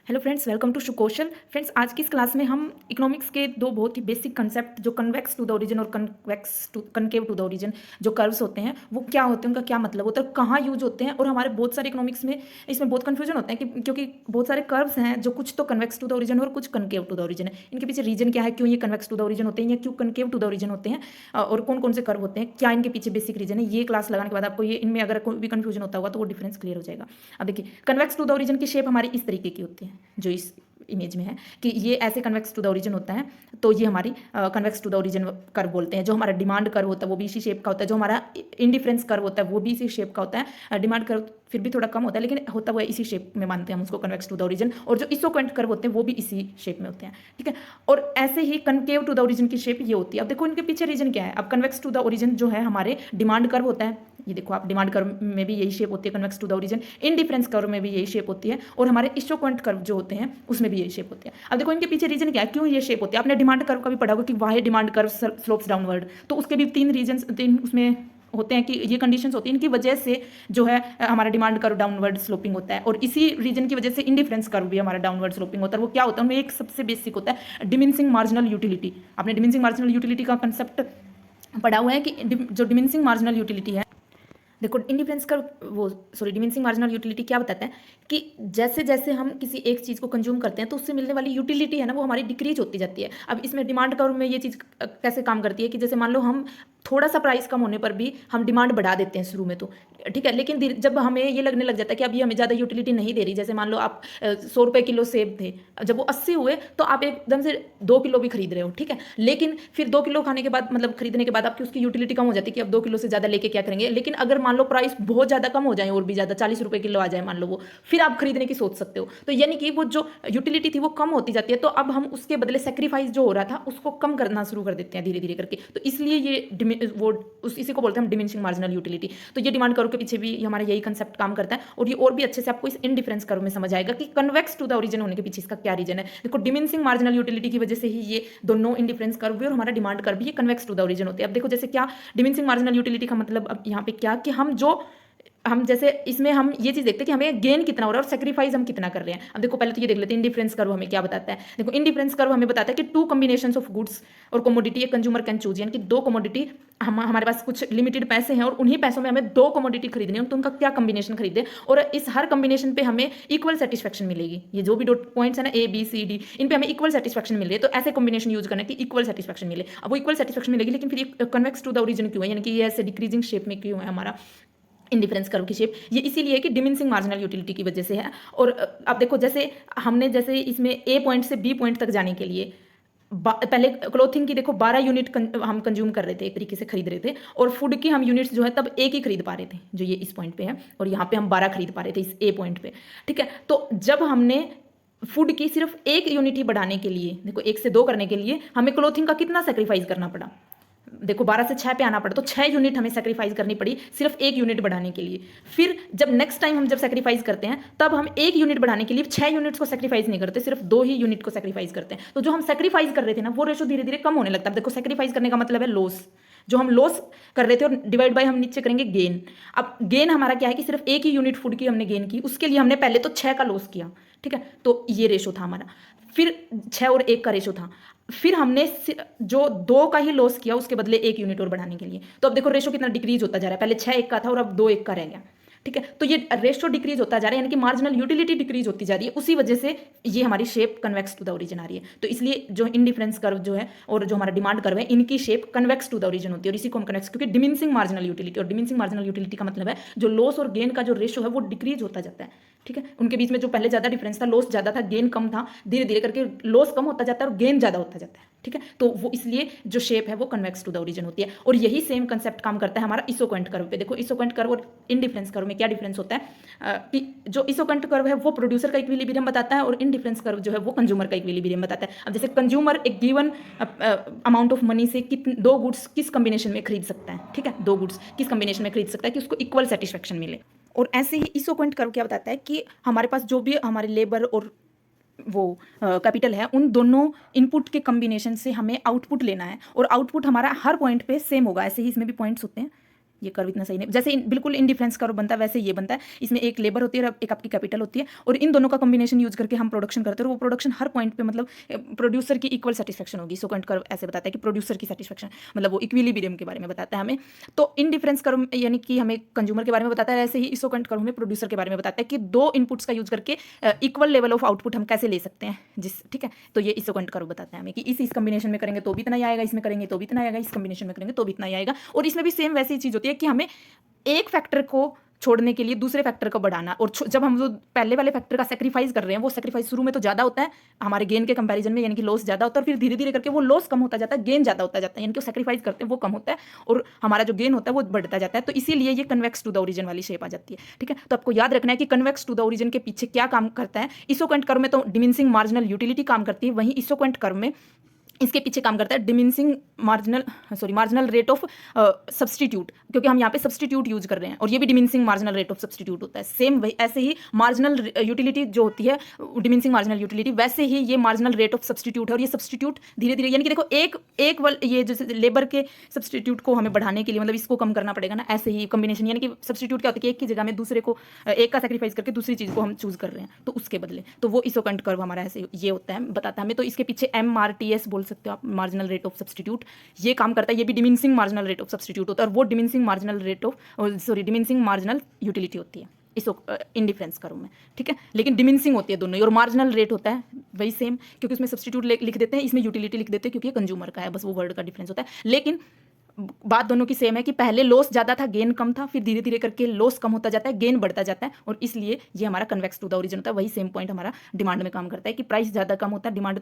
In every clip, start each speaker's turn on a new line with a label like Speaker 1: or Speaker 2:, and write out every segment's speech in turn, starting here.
Speaker 1: Hello friends, welcome to शुकौशल। Friends, आज की इस क्लास में हम इकोनॉमिक्स के दो बहुत ही बेसिक कंसेप्ट जो कन्वेक्स टू द ओरिजिन और कनकेव टू द ओरिजिन जो कर्व्स होते हैं वो क्या होते हैं, उनका क्या मतलब होता है, कहाँ यूज होते हैं। और हमारे बहुत सारे इकोनॉमिक्स में इसमें बहुत कन्फ्यूजन होता है कि क्योंकि बहुत सारे कर्व्स हैं जो कुछ तो कन्वेक्स टू द ओरिजिन और कुछ कनकेव टू द ओरिजिन है। इनके पीछे रीजन क्या है, क्यों ये कन्वेक्स टू द ओरिजिन होते हैं या क्यों कनकेव टू द ओरिजिन होते हैं, और कौन कौन से कर्व होते हैं, क्या इनके पीछे बेसिक रीजन है। ये क्लास लगाने के बाद आपको ये इनमें अगर कोई भी कन्फ्यूजन होता होगा तो वो डिफरेंस क्लियर हो जाएगा। अब देखिए, कन्वेक्स टू द ओरिजिन की शेप हमारी इस तरीके की होती है जो इस इमेज में है कि ये ऐसे कन्वेक्स टू द ओरिजिन होता है। तो ये हमारी convex to the origin curve बोलते हैं। जो हमारा डिमांड कर्व होता है वो भी इसी शेप का होता है। जो हमारा इंडिफरेंस कर्व होता है वो भी इसी शेप का होता है। डिमांड कर्व फिर भी थोड़ा कम होता है लेकिन होता हुआ इसी शेप में मानते हैं हम उसको, कन्वेक्स टू द ओरिजिन। और जो इसोक्वेंट कर्व होते हैं वो भी इसी शेप में होते हैं, ठीक है। और ऐसे ही कनकेव टू द ओरिजिन की शेप ये होती है। अब देखो इनके पीछे रीजन क्या है। अब कन्वेक्स टू द ओरिजिन जो है हमारे डिमांड कर्व होता है, ये देखो आप, डिमांड कर्व में भी यही शेप होती है convex to the origin. Indifference curve में भी यही शेप होती है और हमारे इसोक्वेंट कर्व जो होते हैं उसमें भी यही शेप होते हैं। अब देखो इनके पीछे रीजन क्या है, क्यों ये शेप होती है। आपने डिमांड कर्व का भी पढ़ा होगा कि why demand curve slopes downward, तो उसके भी तीन उसमें होते हैं कि ये कंडीशंस होती हैं, इनकी वजह से जो है हमारा डिमांड कर्व डाउनवर्ड स्लोपिंग होता है। और इसी रीजन की वजह से इंडिफरेंस कर्व भी हमारा डाउनवर्ड स्लोपिंग होता है। वो क्या होता है, उनमें एक सबसे बेसिक होता है डिमिनिशिंग मार्जिनल यूटिलिटी। आपने डिमिनिशिंग मार्जिनल यूटिलिटी का कंसेप्ट पढ़ा हुआ है कि जो डिमिनिशिंग मार्जिनल यूटिलिटी है, देखो इंडिफरेंस का वो डिमिनिशिंग मार्जिनल यूटिलिटी क्या बताता है कि जैसे जैसे हम किसी एक चीज़ को कंज्यूम करते हैं तो उससे मिलने वाली यूटिलिटी है ना वो हमारी डिक्रीज होती जाती है। अब इसमें डिमांड कर्व में ये चीज़ कैसे काम करती है कि जैसे मान लो हम थोड़ा सा प्राइस कम होने पर भी हम डिमांड बढ़ा देते हैं शुरू में, तो ठीक है, लेकिन जब हमें ये लगने लग जाता है कि अब ये हमें ज़्यादा यूटिलिटी नहीं दे रही, जैसे मान लो आप 100 रुपये किलो सेब थे, जब वो 80 हुए तो आप एकदम से 2 किलो भी खरीद रहे हो, ठीक है। लेकिन फिर 2 किलो खाने के बाद, मतलब खरीदने के बाद आपकी उसकी यूटिलिटी कम हो जाती है कि अब 2 किलो से ज़्यादा लेके क्या करेंगे। लेकिन अगर मान लो प्राइस बहुत ज़्यादा कम हो जाए और भी ज़्यादा 40 रुपये किलो आ जाए मान लो वो, फिर आप खरीदने की सोच सकते हो। तो यानी कि वो जो यूटिलिटी थी वो कम होती जाती है, तो अब हम उसके बदले सेक्रीफाइस जो हो रहा था उसको कम करना शुरू कर देते हैं धीरे धीरे करके। तो इसलिए ये वो इसी को बोलते हैं हम डिमिनिशिंग मार्जिनल यूटिलिटी। तो ये डिमांड कर्व के पीछे भी हमारा यही कंसेप्ट काम करता है। और ये और भी अच्छे से आपको इस इंडिफरेंस कर्व में समझ आएगा कि कन्वेक्स टू द ओरिजिन होने के पीछे इसका क्या रीजन है। देखो डिमिनिशिंग मार्जिनल यूटिलिटी की वजह से ही ये दोनों इंडिफरेंस कर्व भी और हमारा डिमांड कर्व भी ये कन्वेक्स टू द ओरिजिन होते हैं। अब देखो जैसे क्या डिमिनिशिंग मार्जिनल यूटिलिटी का मतलब, अब यहाँ पे क्या कि हम जैसे इसमें हम ये चीज देखते हैं कि हमें गेन कितना हो रहा है और सेक्रीफाइस हम कितना कर रहे हैं। अब देखो पहले तो ये देख लेते हैं इंडिफरेंस कर्व हमें क्या बताता है। देखो इंडिफरेंस कर्व हमें बताता है कि टू कॉम्बिनेशंस ऑफ गुड्स और कमोडिटी कंज्यूमर कैन चूज, यानी कि दो कमोडिटी, हमारे पास कुछ लिमिटेड पैसे हैं और उन्हीं पैसों में हमें दो कमोडिटी खरीदनी है, तो उनका क्या कॉम्बिनेशन खरीदे और इस हर कॉम्बिनेशन पे हमें इक्वल सेटिस्फेक्शन मिलेगी। ये जो भी दो पॉइंट्स है ना, A B C D, इन पे हमें इक्वल सेटिस्फेक्शन मिल रही है, तो ऐसे कॉम्बिनेशन यूज करना कि इक्वल सेटिस्फेक्शन मिले। अब वो इक्वल सेटिस्फेक्शन मिलेगी, लेकिन फिर ये कन्वेक्स टू द ओरिजिन क्यों है, यानी कि ये ऐसे डिक्रीजिंग शेप में क्यों है हमारा इंडिफरेंस कर्व की शेप। ये इसीलिए है कि डिमिनिशिंग मार्जिनल यूटिलिटी की वजह से है। और अब देखो जैसे इसमें ए पॉइंट से बी पॉइंट तक जाने के लिए पहले क्लोथिंग की देखो 12 यूनिट हम कंज्यूम कर रहे थे, एक तरीके से खरीद रहे थे, और फूड की हम यूनिट्स जो है तब एक ही खरीद पा रहे थे, जो ये इस पॉइंट पे है, और यहाँ पे हम 12 खरीद पा रहे थे इस ए पॉइंट पे, ठीक है। तो जब हमने फूड की सिर्फ एक यूनिट ही बढ़ाने के लिए, देखो 1 से 2 करने के लिए हमें क्लोथिंग का कितना सेक्रीफाइस करना पड़ा। देखो 12 से 6 पे आना पड़ा, तो 6 यूनिट हमें सेक्रीफाइस करनी पड़ी सिर्फ एक यूनिट बढ़ाने के लिए। फिर जब नेक्स्ट टाइम हम जब सेक्रीफाइस करते हैं तब हम एक यूनिट बढ़ाने के लिए 6 यूनिट्स को सेक्रीफाइस नहीं करते, सिर्फ 2 ही यूनिट को सेक्रीफाइस करते हैं। तो जो हम सेक्रीफाइस कर रहे थे ना वो रेशो धीरे धीरे कम होने लगता है। देखो सेक्रीफाइस करने का मतलब है लॉस, जो हम लॉस कर रहे थे और डिवाइड बाय हम नीचे करेंगे गेन। अब गेन हमारा क्या है कि सिर्फ एक ही यूनिट फूड की हमने गेन की, उसके लिए हमने पहले तो 6 का लॉस किया, ठीक है। तो ये रेशो था हमारा, फिर 6 और 1 का रेशो था, फिर हमने जो 2 का ही लॉस किया उसके बदले 1 यूनिट और बढ़ाने के लिए। तो अब देखो रेशो कितना डिक्रीज होता जा रहा है, पहले 6 1 का था और अब 2 1 का रह गया, ठीक है। तो ये रेशो डिक्रीज होता जा रहा है, यानी कि मार्जिनल यूटिलिटी डिक्रीज होती जा रही है, उसी वजह से ये हमारी shape convex to the origin आ रही है। तो इसलिए जो इंडिफरेंस कर्व जो है और जो हमारा डिमांड कर्व है, इनकी shape convex to the origin होती है, और इसी को हम कन्वेक्स, क्योंकि डिमिनिशिंग मार्जिनल यूटिलिटी, और डिमिनिशिंग मार्जिनल यूटिलिटी का मतलब है जो लॉस और गेन का जो रेशो है वो डिक्रीज होता जाता है, ठीक है। उनके बीच में जो पहले ज्यादा डिफरेंस था, लॉस ज्यादा था गेन कम था, धीरे धीरे करके लॉस कम होता जाता है और गेन ज्यादा होता जाता है, ठीक है। तो वो इसलिए जो शेप है वो कन्वेक्स टू द ओरिजिन होती है। और यही सेम कंसेप्ट काम करता है हमारा इसोक्वेंट कर्व पे। देखो इसोक्वेंट कर्व और इंडिफरेंस कर्व में क्या डिफरेंस होता है कि जो इसोक्वेंट कर्व है वो प्रोड्यूसर का इक्विलिब्रियम बताता है और इंडिफरेंस कर्व जो है वो कंज्यूमर का इक्विलिब्रियम बताता है। अब जैसे कंज्यूमर एक गिवन अमाउंट ऑफ मनी से दो गुड्स किस कॉम्बिनेशन में खरीद सकता है, ठीक है, दो गुड्स किस कॉम्बिनेशन में खरीद सकता है कि उसको इक्वल सेटिस्फेक्शन मिले। और ऐसे ही इसोक्वेंट कर्व क्या बताता है कि हमारे पास जो भी हमारे लेबर और वो कैपिटल है, उन दोनों इनपुट के कॉम्बिनेशन से हमें आउटपुट लेना है, और आउटपुट हमारा हर पॉइंट पे सेम होगा। ऐसे ही इसमें भी पॉइंट्स होते हैं, ये कर्व इतना सही नहीं, जैसे बिल्कुल इनडिफरेंस कर्व बनता है वैसे ये बनता है। इसमें एक लेबर होती है और एक आपकी कैपिटल होती है, और इन दोनों का कॉम्बिनेशन यूज करके हम प्रोडक्शन करते हैं, और वो प्रोडक्शन हर पॉइंट पे मतलब प्रोड्यूसर की इक्वल सेटिस्फेक्शन होगी। इक्विवेलेंट कर्व ऐसे बताता है कि प्रोड्यूसर की सेटिस्फेक्शन मतलब वो इक्विलिब्रियम के बारे में बताता है हमें। तो इनडिफरेंस कर्व यानी कि हमें कंज्यूमर के बारे में बताता है, ऐसे ही इक्विवेलेंट कर्व हमें प्रोड्यूसर के बारे में बताता है कि दो इनपुट्स का यूज करके इक्वल लेवल ऑफ आउटपुट हम कैसे ले सकते हैं ठीक है। तो ये इक्विवेलेंट कर्व बताता है हमें कि इस कॉम्बिनेशन में करेंगे तो भी इतना ही आएगा, इसमें करेंगे तो भी इतना आएगा, इस कॉम्बिनेशन में करेंगे तो भी इतना ही आएगा। और इसमें भी सेम वैसी चीज होती है कि हमें एक फैक्टर को छोड़ने के लिए दूसरे फैक्टर को बढ़ाना, और जब हम जो पहले वाले फैक्टर का सेक्रीफाइस कर रहे हैं वो सेक्रीफाइस शुरू में तो ज़्यादा होता है हमारे गेन के कंपैरिजन में, यानी कि लॉस ज़्यादा होता है, और फिर धीरे धीरे करके वो लॉस कम होता जाता है, गेन ज़्यादा होता जाता है, यानी कि सेक्रीफाइस करते हैं वो कम होता है और हमारा जो गेन होता है वो बढ़ता जाता है। तो इसीलिए ये कन्वेक्स टू द ओरिजिन वाली शेप आ जाती है, ठीक है। तो आपको याद रखना है कि कन्वेक्स टू द ओरिजिन के पीछे क्या काम करता है। इक्विवेलेंट कर्व में तो डिमिनिशिंग मार्जिनल यूटिलिटी काम करती है, वहीं इक्विवेलेंट कर्व में इसके पीछे काम करता है diminishing marginal rate of substitute, क्योंकि हम यहाँ पे सब्सटीट्यूट यूज कर रहे हैं, और ये भी diminishing marginal rate of substitute होता है। सेम वही ऐसे ही मार्जिनल यूटिलिटी जो होती है डिमिनिशिंग मार्जिनल यूटिलिटी, वैसे ही ये मार्जिनल रेट ऑफ सब्सटीट्यूट है। और ये सब्सटीट्यूट धीरे धीरे, यानी कि देखो ये जैसे लेबर के सब्सटीट्यूट को हमें बढ़ाने के लिए मतलब इसको कम करना पड़ेगा ना, ऐसे ही कॉम्बिनेशन, यानी कि सब्सटीट्यूट क्या होता है कि एक की जगह में दूसरे को एक का सेक्रीफाइस करके दूसरी चीज को हम चूज कर रहे हैं, तो उसके बदले तो वो इक्विवेलेंट कर्व हमारा ऐसे ये होता है, बताता है हमें। तो इसके पीछे MRTS बोल सकते हो आप, मार्जिनल रेट ऑफ सब्सटीट्यूट, ये काम करता है। ये भी diminishing marginal rate of substitute होता है, और वो डिमिनिशिंग मार्जिनल यूटिलिटी होती है इस इनडिफरेंस कर्व में, ठीक है। लेकिन डिमिनिशिंग होती है दोनों ही, और मार्जिनल रेट होता है वही सेम, क्योंकि उसमें सब्सटीट्यूट लिख देते हैं, इसमें यूटिलिटी लिख देते हैं, क्योंकि ये कंज्यूमर का है, बस वो वर्ड का डिफरेंस होता है। लेकिन बात दोनों की सेम है कि पहले लॉस ज़्यादा था, गेन कम था, फिर धीरे धीरे करके लॉस कम होता जाता है, गेन बढ़ता जाता है, और इसलिए ये हमारा कन्वेक्स टू द ओरिजिन होता है। वही सेम पॉइंट हमारा डिमांड में काम करता है कि प्राइस ज़्यादा कम होता है, डिमांड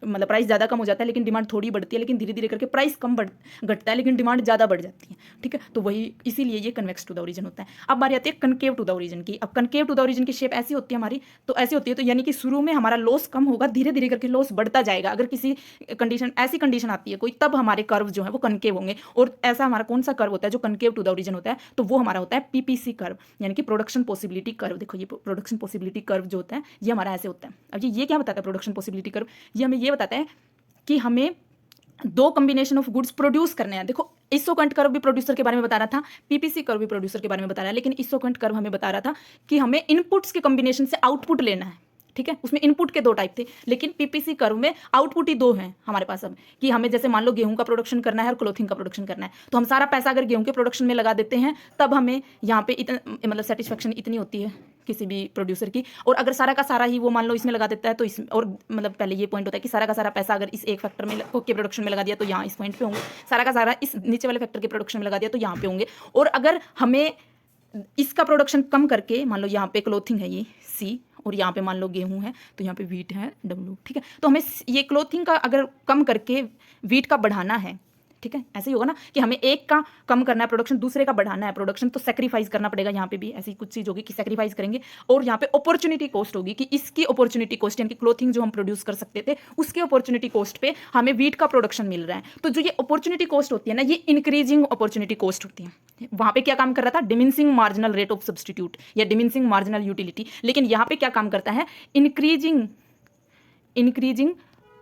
Speaker 1: मतलब प्राइस ज़्यादा कम हो जाता है लेकिन डिमांड थोड़ी बढ़ती है, लेकिन धीरे धीरे करके प्राइस कम घटता है लेकिन डिमांड ज़्यादा बढ़ जाती है, ठीक है। तो वही इसीलिए ये कन्वेक्स टू द ओरिजिन होता है। अब बारी आती है कनकेव टू द ओरिजिन की। अब कनकेव टू द ओरिजिन की शेप ऐसी होती है हमारी, तो ऐसी होती है, तो यानी कि शुरू में हमारा लॉस कम होगा, धीरे धीरे करके लॉस बढ़ता जाएगा। अगर किसी ऐसी कंडीशन आती है कोई, तब हमारे कर्व जो है वो कनकेव होंगे। और ऐसा हमारा कौन सा कर्व होता है जो कनकेव टू द ओरिजिन होता है, तो वो हमारा होता है PPC कर्व, यानी कि प्रोडक्शन पॉसिबिलिटी कर्व। देखो ये प्रोडक्शन पॉसिबिलिटी कर्व जो होता है ये हमारा ऐसे होता है। अब ये क्या बताता है प्रोडक्शन पॉसिबिलिटी कर्व, ये हमें ये बताता है कि हमें दो कॉम्बिनेशन ऑफ गुड्स प्रोड्यूस करने हैं। देखो इक्विवेलेंट कर्व भी प्रोड्यूसर के बारे में बता रहा था, PPC कर्व भी प्रोड्यूसर के बारे में बता रहा है, लेकिन इक्विवेलेंट कर्व हमें बता रहा था कि हमें इनपुट्स के कॉम्बिनेशन से आउटपुट लेना है, ठीक है। उसमें इनपुट के दो टाइप थे, लेकिन PPC कर्व में आउटपुट ही दो हैं हमारे पास। अब कि हमें जैसे मान लो गेहूं का प्रोडक्शन करना है और क्लोथिंग का प्रोडक्शन करना है, तो हम सारा पैसा अगर गेहूं के प्रोडक्शन में लगा देते हैं, तब हमें यहाँ पे इतना मतलब सेटिस्फेक्शन इतनी होती है किसी भी प्रोड्यूसर की। और अगर सारा का सारा ही वो मान लो इसमें लगा देता है, तो इस और मतलब पहले ये पॉइंट होता है कि सारा का सारा पैसा अगर इस एक फैक्टर में के प्रोडक्शन में लगा दिया तो यहाँ इस पॉइंट पे होंगे, सारा का सारा इस नीचे वाले फैक्टर के प्रोडक्शन में लगा दिया तो यहाँ पे होंगे। और अगर हमें इसका प्रोडक्शन कम करके, मान लो यहाँ पे क्लोथिंग है ये C, और यहाँ पे मान लो गेहूं है तो यहाँ पे वीट है W, ठीक है। तो हमें ये क्लोथिंग का अगर कम करके वीट का बढ़ाना है, ठीक है, ऐसे ही होगा ना कि हमें एक का कम करना है प्रोडक्शन, दूसरे का बढ़ाना है प्रोडक्शन, तो सेक्रीफाइस करना पड़ेगा। यहाँ पे भी ऐसी कुछ चीज होगी कि सेक्रीफाइस करेंगे, और यहाँ पे अपॉर्चुनिटी कॉस्ट होगी कि इसकी अपॉर्चुनिटी कॉस्ट, यानी कि क्लोथिंग जो हम प्रोड्यूस कर सकते थे उसके अपॉर्चुनिटी कॉस्ट पे हमें वीट का प्रोडक्शन मिल रहा है। तो जो ये अपॉर्चुनिटी कॉस्ट होती है ना, ये इंक्रीजिंग अपॉर्चुनिटी कॉस्ट होती है। वहाँ पे क्या काम कर रहा था, diminishing marginal rate of substitute या डिमिनिशिंग मार्जिनल यूटिलिटी, लेकिन यहाँ पे क्या काम करता है, increasing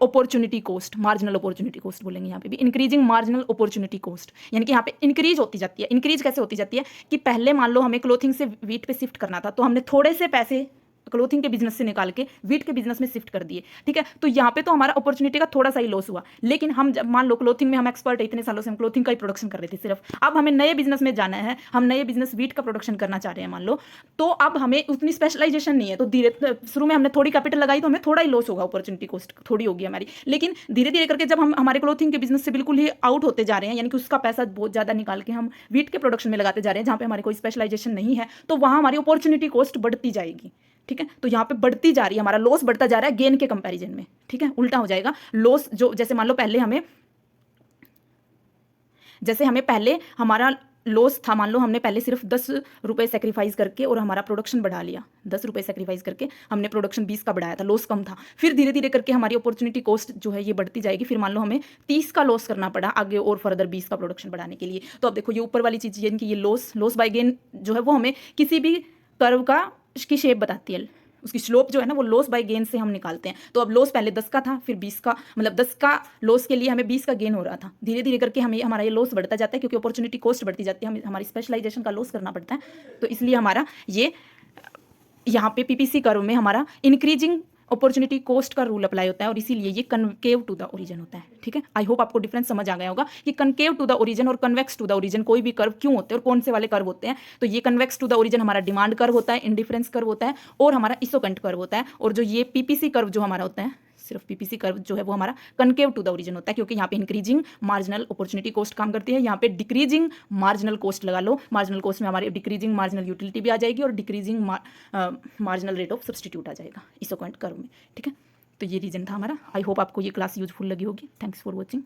Speaker 1: opportunity cost, marginal opportunity cost बोलेंगे यहाँ पे भी, इंक्रीजिंग मार्जिनल अपॉर्चुनिटी कॉस्ट, यानी कि यहाँ पे इंक्रीज होती जाती है। इंक्रीज कैसे होती जाती है कि पहले मान लो हमें क्लोथिंग से वीट पे शिफ्ट करना था, तो हमने थोड़े से पैसे क्लोथिंग के बिजनेस से निकाल के वीट के बिजनेस में शिफ्ट कर दिए, ठीक है। तो यहाँ पे तो हमारा अपॉर्चुनिटी का थोड़ा सा ही लॉस हुआ, लेकिन हम जब मान लो क्लोथिंग में हम एक्सपर्ट है, इतने सालों से हम क्लोथिंग का ही प्रोडक्शन कर रहे थे सिर्फ, अब हमें नए बिजनेस में जाना है, हम नए बिजनेस वीट का प्रोडक्शन करना चाह रहे हैं मान लो, तो अब हमें उतनी स्पेशलाइजेशन नहीं है, तो धीरे शुरू में हमने थोड़ी कैपिटल लगाई तो हमें थोड़ा ही लॉस होगा, अपॉर्चुनिटी कॉस्ट थोड़ी होगी हमारी। लेकिन धीरे धीरे करके जब हम हमारे क्लोथिंग के बिजनेस से बिल्कुल ही आउट होते जा रहे हैं, यानी कि उसका पैसा बहुत ज़्यादा निकाल के हम वीट के प्रोडक्शन में लगाते जा रहे हैं जहाँ पे हमारे कोई स्पेशलाइजेशन नहीं है, तो वहाँ हमारी अपॉर्चुनिटी कॉस्ट बढ़ती जाएगी, ठीक है। तो यहाँ पे बढ़ती जा रही है, हमारा लॉस बढ़ता जा रहा है गेन के कंपैरिजन में, ठीक है, उल्टा हो जाएगा। लॉस जो जैसे मान लो पहले हमारा लॉस था, मान लो हमने पहले सिर्फ 10 रुपये सेक्रीफाइस करके और हमारा प्रोडक्शन बढ़ा लिया, 10 रुपये सेक्रीफाइस करके हमने प्रोडक्शन 20 का बढ़ाया था, लॉस कम था। फिर धीरे धीरे करके हमारी अपॉर्चुनिटी कॉस्ट जो है ये बढ़ती जाएगी, फिर मान लो हमें 30 का लॉस करना पड़ा आगे और फर्दर 20 का प्रोडक्शन बढ़ाने के लिए। तो अब देखो ये ऊपर वाली चीज़, यानी कि ये लॉस बाय गेन जो है वो हमें किसी भी कर्व की शेप बताती है, उसकी स्लोप जो है ना वो लॉस बाय गेन से हम निकालते हैं। तो अब लॉस पहले 10 का था, फिर 20 का, मतलब 10 का लॉस के लिए हमें 20 का गेन हो रहा था। धीरे धीरे करके हमें हमारा ये लॉस बढ़ता जाता है, क्योंकि अपॉर्चुनिटी कॉस्ट बढ़ती जाती है, हमें हमारी स्पेशलाइजेशन का लॉस करना पड़ता है। तो इसलिए हमारा ये यहाँ पे पीपीसी कर्व में हमारा इंक्रीजिंग अपॉर्चुनिटी कॉस्ट का रूल अप्लाई होता है, और इसीलिए ये कनकेव टू द ओरिजिन होता है। ठीक है, आई होप आपको डिफरेंस समझ आ गया होगा कि कनकेव टू द ओरिजिन और कन्वेक्स टू द ओरिजिन कोई भी कर्व क्यों होते हैं और कौन से वाले कर्व होते हैं। तो ये कन्वेक्स टू द ओरिजिन हमारा डिमांड कर्व होता है, इंडिफरेंस कर्व होता है, और हमारा इसोकंट कर्व होता है। और जो ये पीपीसी कर्व जो हमारा होता है, सिर्फ पीपीसी कर्व जो है वो हमारा कनकेव टू द ओरिजिन होता है, क्योंकि यहाँ पे इंक्रीजिंग मार्जिनल अपॉर्चुनिटी कॉस्ट काम करती है, यहाँ पे डिक्रीजिंग मार्जिनल कॉस्ट लगा लो। मार्जिनल कॉस्ट में हमारे डिक्रीजिंग मार्जिनल यूटिलिटी भी आ जाएगी और decreasing marginal rate of substitute आ जाएगा इसोकंट कर्व में। ठीक है, तो ये रीजन था हमारा। आई होप आपको ये क्लास यूजफुल लगी होगी। Thanks for watching.